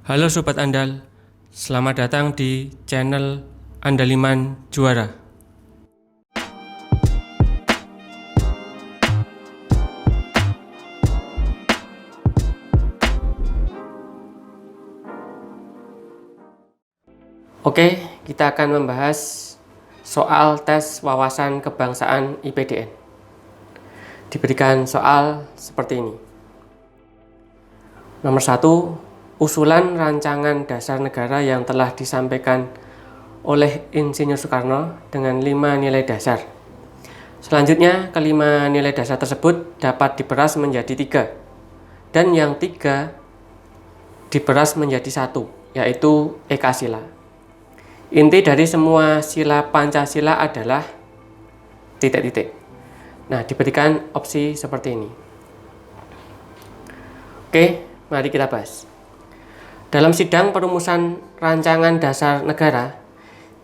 Halo Sobat Andal, selamat datang di channel Andaliman Juara. Oke, kita akan membahas soal tes wawasan kebangsaan IPDN. Diberikan soal seperti ini. Nomor 1, usulan rancangan dasar negara yang telah disampaikan oleh Insinyur Soekarno dengan 5 nilai dasar. Selanjutnya, kelima nilai dasar tersebut dapat diperas menjadi 3, dan yang 3 diperas menjadi 1, yaitu Ekasila. Inti dari semua sila Pancasila adalah titik-titik. Nah, diberikan opsi seperti ini. Oke, mari kita bahas. Dalam sidang perumusan rancangan dasar negara,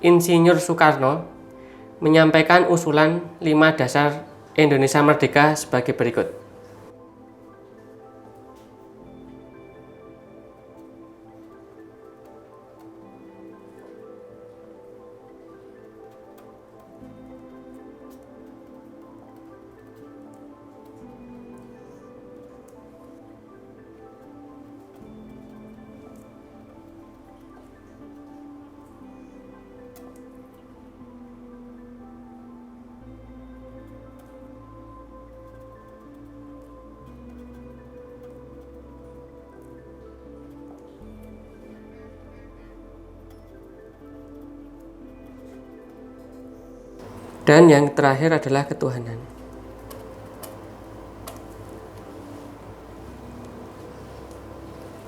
Insinyur Soekarno menyampaikan usulan 5 dasar Indonesia Merdeka sebagai berikut. Dan yang terakhir adalah ketuhanan.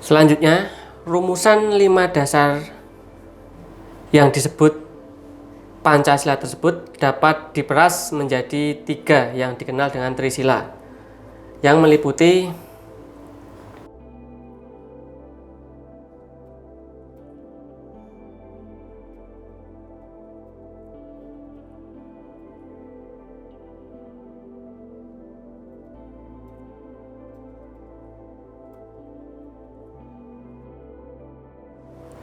Selanjutnya, rumusan 5 dasar yang disebut Pancasila tersebut dapat diperas menjadi 3 yang dikenal dengan Trisila, yang meliputi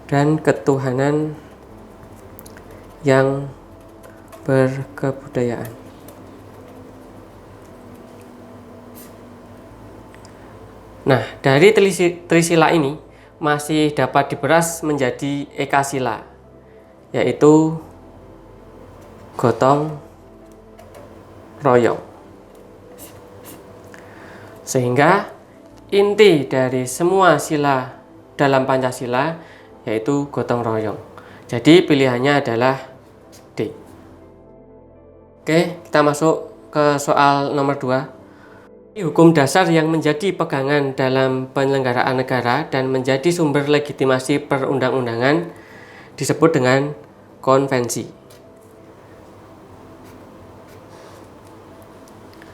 dan ketuhanan yang berkebudayaan. Nah, dari Trisila ini masih dapat diperas menjadi Ekasila, yaitu gotong royong. Sehingga inti dari semua sila dalam Pancasila yaitu gotong royong. Jadi pilihannya adalah D. Oke, kita masuk ke soal nomor 2. Hukum dasar yang menjadi pegangan dalam penyelenggaraan negara dan menjadi sumber legitimasi perundang-undangan disebut dengan konvensi.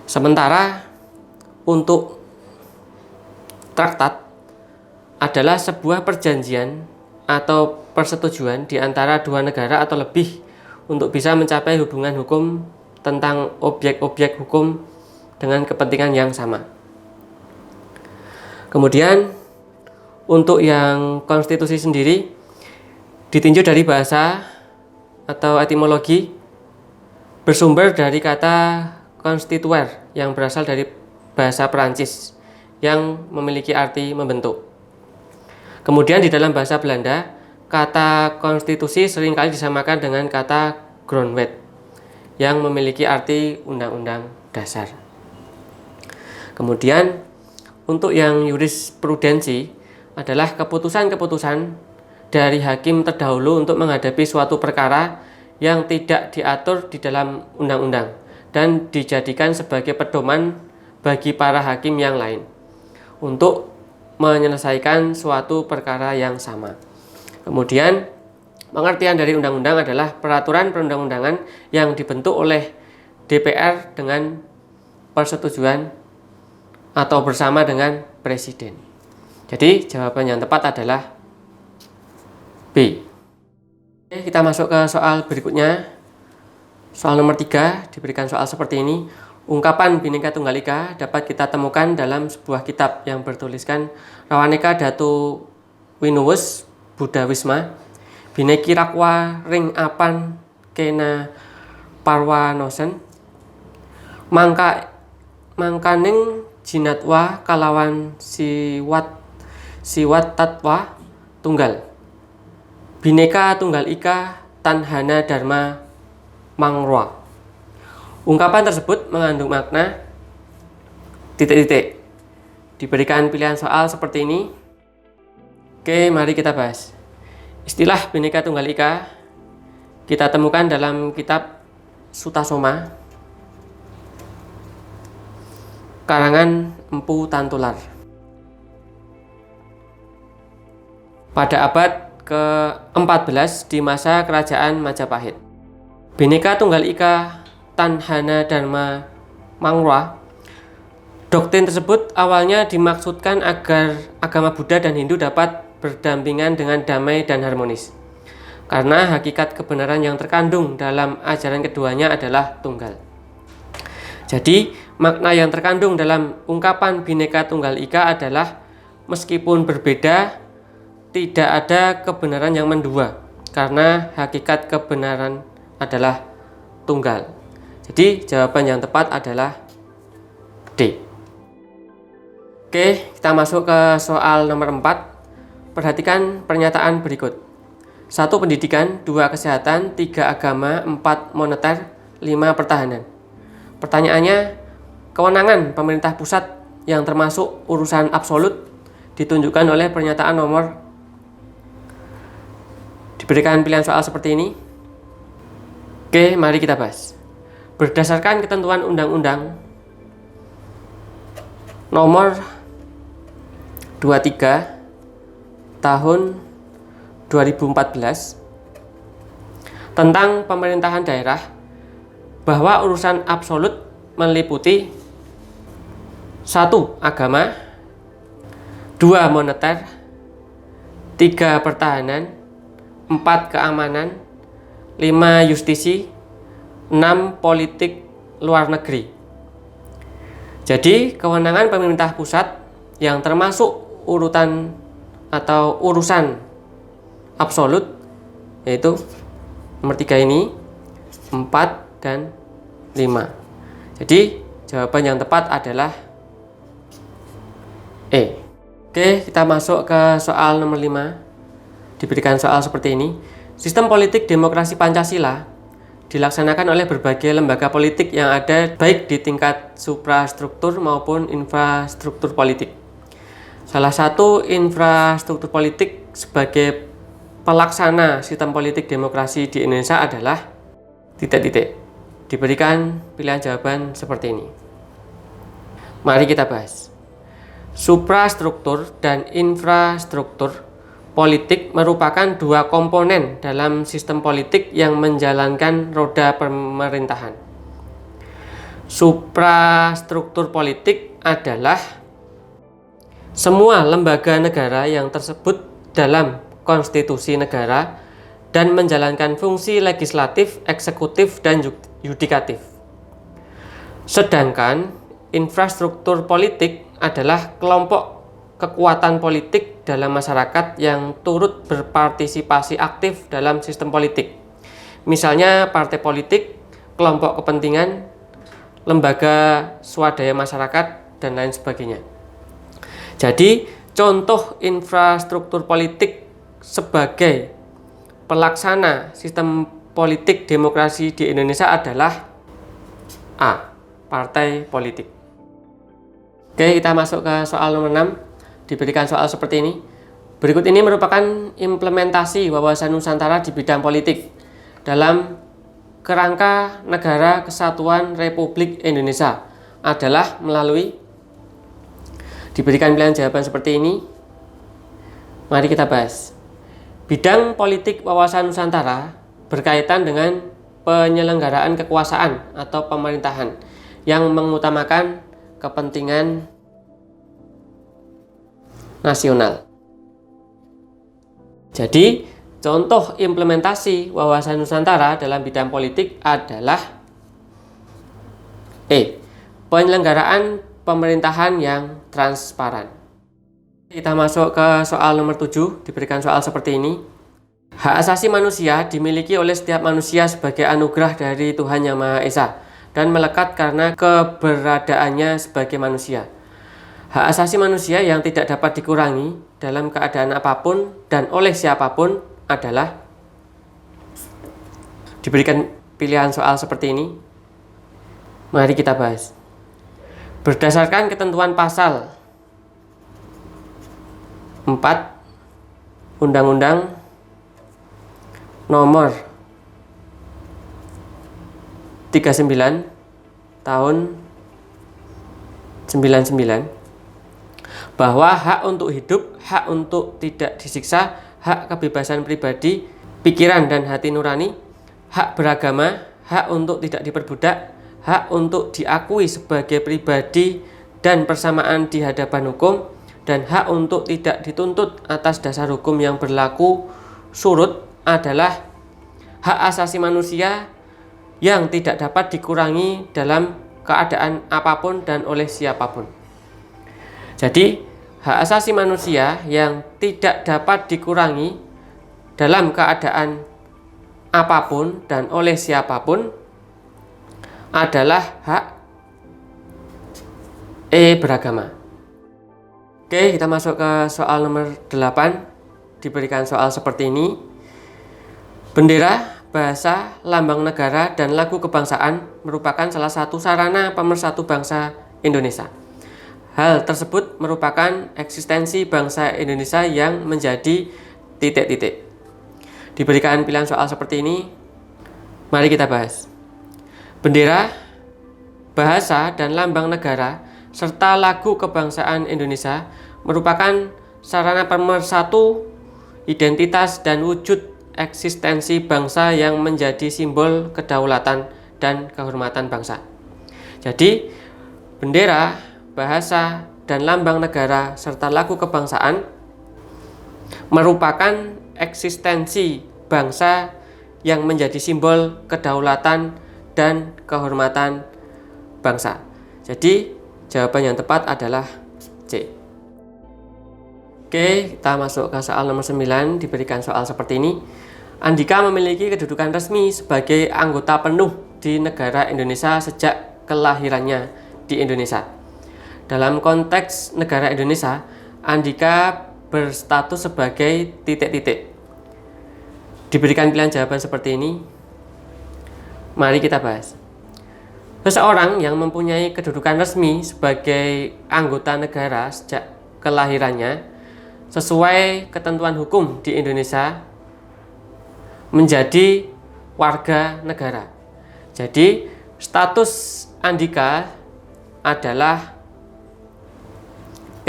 Sementara untuk traktat adalah sebuah perjanjian atau persetujuan di antara 2 negara atau lebih untuk bisa mencapai hubungan hukum tentang objek-objek hukum dengan kepentingan yang sama. Kemudian untuk yang konstitusi sendiri ditinjau dari bahasa atau etimologi, bersumber dari kata constituer yang berasal dari bahasa Perancis yang memiliki arti membentuk. Kemudian di dalam bahasa Belanda, kata konstitusi seringkali disamakan dengan kata grondwet yang memiliki arti undang-undang dasar. Kemudian untuk yang jurisprudensi adalah keputusan-keputusan dari hakim terdahulu untuk menghadapi suatu perkara yang tidak diatur di dalam undang-undang dan dijadikan sebagai pedoman bagi para hakim yang lain untuk menyelesaikan suatu perkara yang sama. Kemudian pengertian dari undang-undang adalah peraturan perundang-undangan yang dibentuk oleh DPR dengan persetujuan atau bersama dengan presiden. Jadi jawaban yang tepat adalah B. Oke, kita masuk ke soal berikutnya. Soal nomor 3 diberikan soal seperti ini. Ungkapan Bhinneka Tunggal Ika dapat kita temukan dalam sebuah kitab yang bertuliskan Rawaneka Datu winuwus Buddha Wisma bineki rakwa ring apan kena parwanosen mangkaning jinatwa kalawan siwat tatwa tunggal bineka tunggal ika tanhana dharma mangrwa. Ungkapan tersebut mengandung makna titik-titik. Diberikan pilihan soal seperti ini. Oke, mari kita bahas. Istilah bineka tunggal ika kita temukan dalam kitab Sutasoma karangan Empu Tantular pada abad ke-14 di masa kerajaan Majapahit. Bineka Tunggal Ika Tanhana Dharma Mangrwa. Doktrin tersebut awalnya dimaksudkan agar agama Buddha dan Hindu dapat berdampingan dengan damai dan harmonis. Karena hakikat kebenaran yang terkandung dalam ajaran keduanya adalah tunggal. Jadi, makna yang terkandung dalam ungkapan Bineka Tunggal Ika adalah meskipun berbeda, tidak ada kebenaran yang mendua. Karena hakikat kebenaran adalah tunggal. Jadi jawaban yang tepat adalah D. Oke, kita masuk ke soal nomor 4. Perhatikan pernyataan berikut. 1. Pendidikan, 2. Kesehatan, 3. Agama, 4. Moneter, 5. Pertahanan. Pertanyaannya, kewenangan pemerintah pusat yang termasuk urusan absolut ditunjukkan oleh pernyataan nomor. Diberikan pilihan soal seperti ini. Oke, mari kita bahas. Berdasarkan ketentuan Undang-Undang Nomor 23 Tahun 2014 tentang pemerintahan daerah, bahwa urusan absolut meliputi 1. Agama, 2. Moneter, 3. Pertahanan, 4. Keamanan, 5. Justisi, 6. Politik luar negeri. Jadi, kewenangan pemerintah pusat yang termasuk urutan atau urusan absolut yaitu nomor 3 ini, 4 dan 5. Jadi, jawaban yang tepat adalah E. Oke, kita masuk ke soal nomor 5. Diberikan soal seperti ini. Sistem politik demokrasi Pancasila dilaksanakan oleh berbagai lembaga politik yang ada baik di tingkat suprastruktur maupun infrastruktur politik. Salah satu infrastruktur politik sebagai pelaksana sistem politik demokrasi di Indonesia adalah titik-titik. Diberikan pilihan jawaban seperti ini. Mari kita bahas. Suprastruktur dan infrastruktur politik merupakan dua komponen dalam sistem politik yang menjalankan roda pemerintahan. Suprastruktur politik adalah semua lembaga negara yang tersebut dalam konstitusi negara dan menjalankan fungsi legislatif, eksekutif, dan yudikatif. Sedangkan infrastruktur politik adalah kelompok kekuatan politik dalam masyarakat yang turut berpartisipasi aktif dalam sistem politik. Misalnya partai politik, kelompok kepentingan, lembaga swadaya masyarakat, dan lain sebagainya. Jadi, contoh infrastruktur politik sebagai pelaksana sistem politik demokrasi di Indonesia adalah A. Partai politik. Oke, kita masuk ke soal nomor 6. Diberikan soal seperti ini. Berikut ini merupakan implementasi wawasan Nusantara di bidang politik dalam kerangka Negara Kesatuan Republik Indonesia adalah melalui. Diberikan pilihan jawaban seperti ini. Mari kita bahas. Bidang politik wawasan Nusantara berkaitan dengan penyelenggaraan kekuasaan atau pemerintahan yang mengutamakan kepentingan nasional. Jadi, contoh implementasi wawasan Nusantara dalam bidang politik adalah E. Penyelenggaraan pemerintahan yang transparan. Kita masuk ke soal nomor 7, diberikan soal seperti ini. Hak asasi manusia dimiliki oleh setiap manusia sebagai anugerah dari Tuhan Yang Maha Esa dan melekat karena keberadaannya sebagai manusia. Hak asasi manusia yang tidak dapat dikurangi dalam keadaan apapun dan oleh siapapun adalah, diberikan pilihan soal seperti ini. Mari kita bahas. Berdasarkan ketentuan pasal 4 Undang-Undang Nomor 39 Tahun 99, bahwa hak untuk hidup, hak untuk tidak disiksa, hak kebebasan pribadi, pikiran dan hati nurani, hak beragama, hak untuk tidak diperbudak, hak untuk diakui sebagai pribadi dan persamaan di hadapan hukum, dan hak untuk tidak dituntut atas dasar hukum yang berlaku surut adalah hak asasi manusia yang tidak dapat dikurangi dalam keadaan apapun dan oleh siapapun. Jadi, hak asasi manusia yang tidak dapat dikurangi dalam keadaan apapun dan oleh siapapun adalah hak beragama. Oke, kita masuk ke soal nomor 8. Diberikan soal seperti ini. Bendera, bahasa, lambang negara, dan lagu kebangsaan merupakan salah satu sarana pemersatu bangsa Indonesia. Hal tersebut merupakan eksistensi bangsa Indonesia yang menjadi titik-titik. Diberikan pilihan soal seperti ini. Mari kita bahas. Bendera, bahasa, dan lambang negara serta lagu kebangsaan Indonesia merupakan sarana pemersatu identitas dan wujud eksistensi bangsa yang menjadi simbol kedaulatan dan kehormatan bangsa. Jadi, bendera, bahasa, dan lambang negara serta lagu kebangsaan merupakan eksistensi bangsa yang menjadi simbol kedaulatan dan kehormatan bangsa. Jadi, jawaban yang tepat adalah C. Oke, kita masuk ke soal nomor 9. Diberikan soal seperti ini. Andika memiliki kedudukan resmi sebagai anggota penuh di negara Indonesia sejak kelahirannya di Indonesia. Dalam konteks negara Indonesia, Andika berstatus sebagai titik-titik. Diberikan pilihan jawaban seperti ini. Mari kita bahas. Seseorang yang mempunyai kedudukan resmi sebagai anggota negara sejak kelahirannya sesuai ketentuan hukum di Indonesia menjadi warga negara. Jadi, status Andika adalah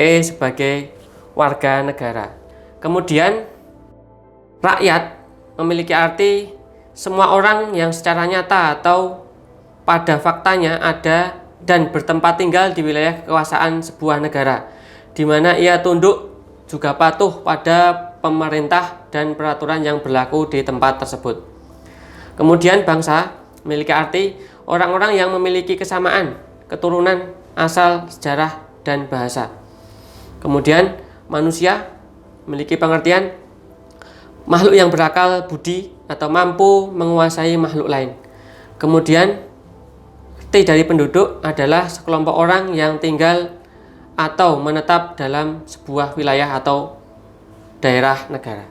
sebagai warga negara. Kemudian, rakyat memiliki arti semua orang yang secara nyata atau pada faktanya ada dan bertempat tinggal di wilayah kekuasaan sebuah negara, di mana ia tunduk juga patuh pada pemerintah dan peraturan yang berlaku di tempat tersebut. Kemudian bangsa memiliki arti orang-orang yang memiliki kesamaan, keturunan, asal, sejarah, dan bahasa. Kemudian manusia memiliki pengertian makhluk yang berakal budi atau mampu menguasai makhluk lain. Kemudian T dari penduduk adalah sekelompok orang yang tinggal atau menetap dalam sebuah wilayah atau daerah negara.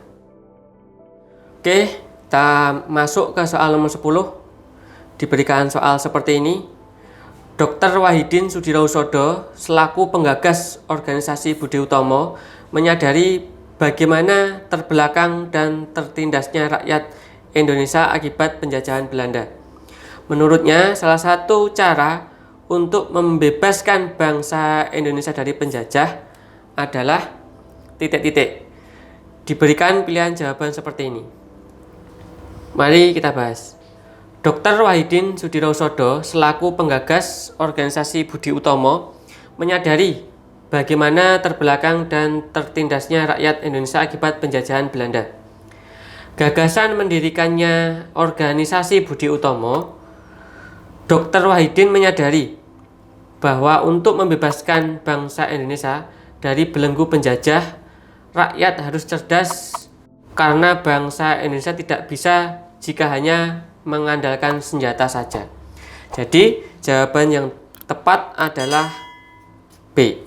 Oke, kita masuk ke soal nomor 10. Diberikan soal seperti ini. Dr. Wahidin Sudirohusodo selaku penggagas organisasi Budi Utomo menyadari bagaimana terbelakang dan tertindasnya rakyat Indonesia akibat penjajahan Belanda. Menurutnya, salah satu cara untuk membebaskan bangsa Indonesia dari penjajah adalah titik-titik. Diberikan pilihan jawaban seperti ini. Mari kita bahas. Dr. Wahidin Sudirohusodo selaku penggagas organisasi Budi Utomo menyadari bagaimana terbelakang dan tertindasnya rakyat Indonesia akibat penjajahan Belanda. Gagasan mendirikannya organisasi Budi Utomo, Dr. Wahidin menyadari bahwa untuk membebaskan bangsa Indonesia dari belenggu penjajah. Rakyat harus cerdas karena bangsa Indonesia tidak bisa jika hanya mengandalkan senjata saja. Jadi jawaban yang tepat adalah B.